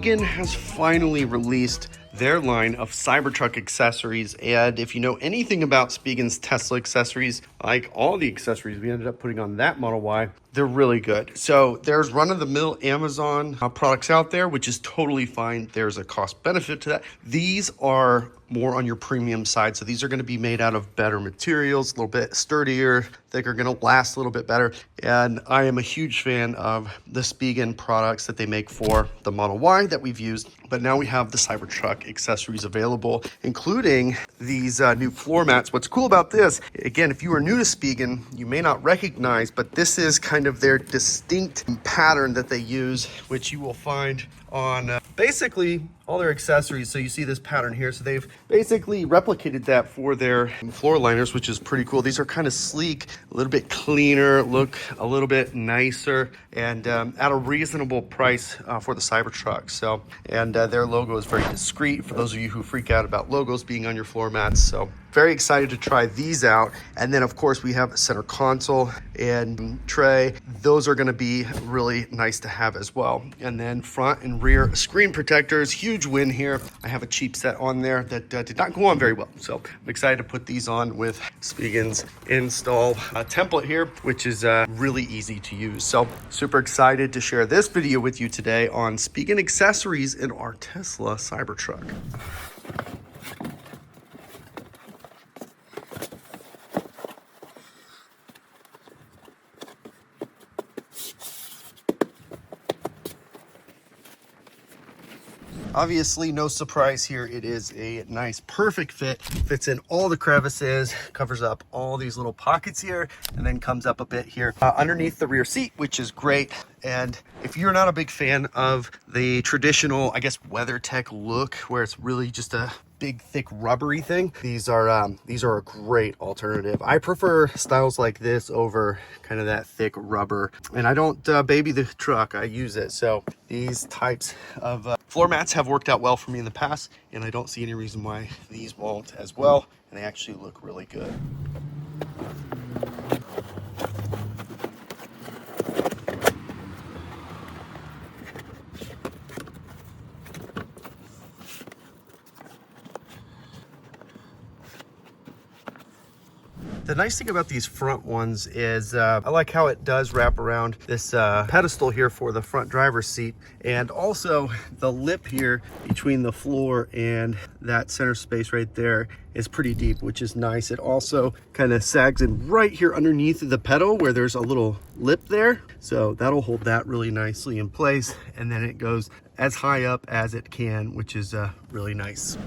Spigen has finally released their line of Cybertruck accessories, and if you know anything about Spigen's Tesla accessories, like all the accessories we ended up putting on that Model Y, they're really good. So there's run-of-the-mill Amazon products out there, which is totally fine. There's a cost benefit to that. These are more on your premium side, so these are going to be made out of better materials, a little bit sturdier, thicker, going to last a little bit better. And I am a huge fan of the Spigen products that they make for the Model Y that we've used, but now we have the Cybertruck accessories available, including these new floor mats. What's cool about this, again, if you are new to Spigen, you may not recognize, but this is kind of their distinct pattern that they use, which you will find on basically all their accessories. So you see this pattern here. So they've basically replicated that for their floor liners, which is pretty cool. These are kind of sleek, a little bit cleaner, look a little bit nicer, and at a reasonable price for the Cybertruck. So, and their logo is very discreet for those of you who freak out about logos being on your floor mats. So very excited to try these out. And then of course we have a center console and tray. Those are going to be really nice to have as well. And then front and rear screen protectors, huge win here. I have a cheap set on there that did not go on very well. So I'm excited to put these on with Spigen's install template here, which is really easy to use. So super excited to share this video with you today on Spigen accessories in our Tesla Cybertruck. Obviously, no surprise here. It is a nice, perfect fit. Fits in all the crevices, covers up all these little pockets here, and then comes up a bit here underneath the rear seat, which is great. And if you're not a big fan of the traditional, I guess, WeatherTech look, where it's really just a big, thick, rubbery thing, these are a great alternative. I prefer styles like this over kind of that thick rubber, and I don't baby the truck, I use it. So these types of floor mats have worked out well for me in the past, and I don't see any reason why these won't as well, and they actually look really good. The nice thing about these front ones is I like how it does wrap around this pedestal here for the front driver's seat, and also the lip here between the floor and that center space right there is pretty deep, which is nice. It also kind of sags in right here underneath the pedal where there's a little lip there, so that'll hold that really nicely in place, and then it goes as high up as it can, which is really nice.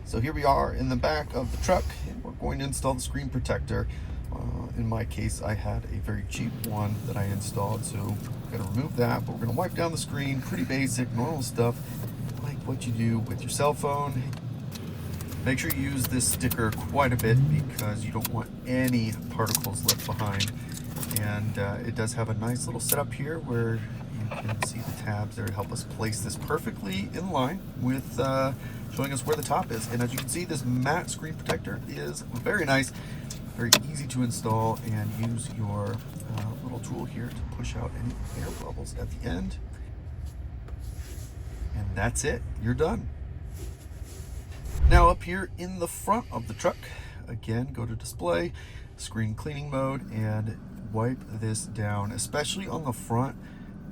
So here we are in the back of the truck, and we're going to install the screen protector. In my case, I had a very cheap one that I installed, so I'm going to remove that, but we're going to wipe down the screen. Pretty basic, normal stuff, like what you do with your cell phone. Make sure you use this sticker quite a bit because you don't want any particles left behind. And it does have a nice little setup here where you can see the tabs there to help us place this perfectly in line with showing us where the top is. And as you can see, this matte screen protector is very nice, very easy to install, and use your little tool here to push out any air bubbles at the end. And that's it, you're done. Now up here in the front of the truck, again, go to display, screen cleaning mode, and wipe this down, especially on the front.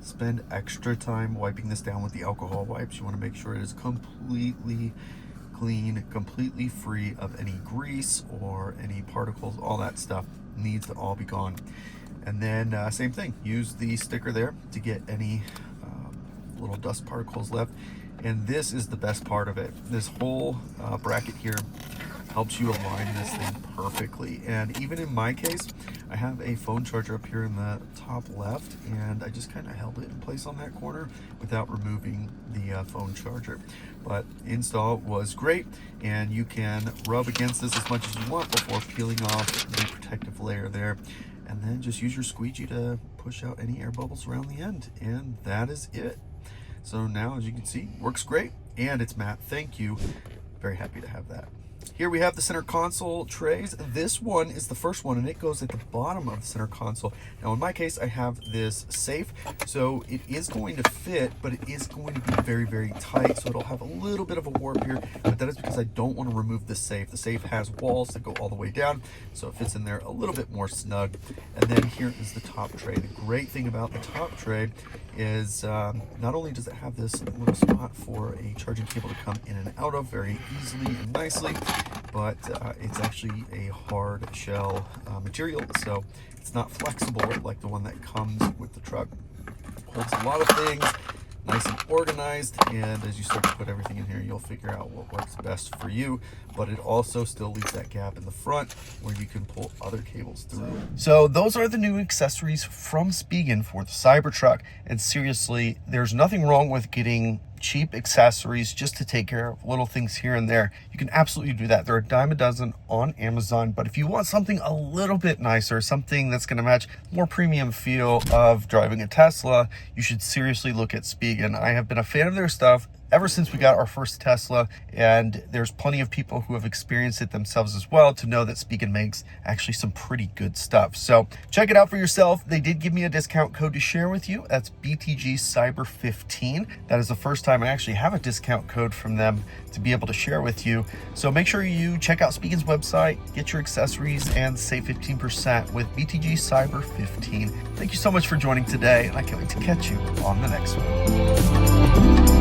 spend extra time wiping this down with the alcohol wipes. You want to make sure it is completely clean, completely free of any grease or any particles. All that stuff needs to all be gone. And then same thing, use the sticker there to get any little dust particles left. And this is the best part of it. This whole bracket here helps you align this thing perfectly. And even in my case, I have a phone charger up here in the top left, and I just kind of held it in place on that corner without removing the phone charger. But install was great, and you can rub against this as much as you want before peeling off the protective layer there. And then just use your squeegee to push out any air bubbles around the end. And that is it. So now, as you can see, works great, and it's matte. Thank you. Very happy to have that. Here we have the center console trays. This one is the first one, and it goes at the bottom of the center console. Now in my case, I have this safe, so it is going to fit, but it is going to be very, very tight, so it'll have a little bit of a warp here, but that is because I don't want to remove the safe. The safe has walls that go all the way down, so it fits in there a little bit more snug. And then here is the top tray. The great thing about the top tray is not only does it have this little spot for a charging cable to come in and out of very easily and nicely, but it's actually a hard shell material, so it's not flexible like the one that comes with the truck. Holds a lot of things, nice and organized, and as you start to put everything in here, you'll figure out what works best for you, but it also still leaves that gap in the front where you can pull other cables through. So those are the new accessories from Spigen for the Cybertruck, and seriously, there's nothing wrong with getting cheap accessories just to take care of little things here and there. You can absolutely do that. They're a dime a dozen on Amazon, but if you want something a little bit nicer, something that's going to match more premium feel of driving a Tesla, you should seriously look at Spigen. I have been a fan of their stuff ever since we got our first Tesla, and there's plenty of people who have experienced it themselves as well to know that Spigen makes actually some pretty good stuff. So check it out for yourself. They did give me a discount code to share with you. That's BTG Cyber 15. That is the first time I actually have a discount code from them to be able to share with you. So make sure you check out Spigen's website, get your accessories, and save 15% with BTG Cyber 15. Thank you so much for joining today, and I can't wait to catch you on the next one.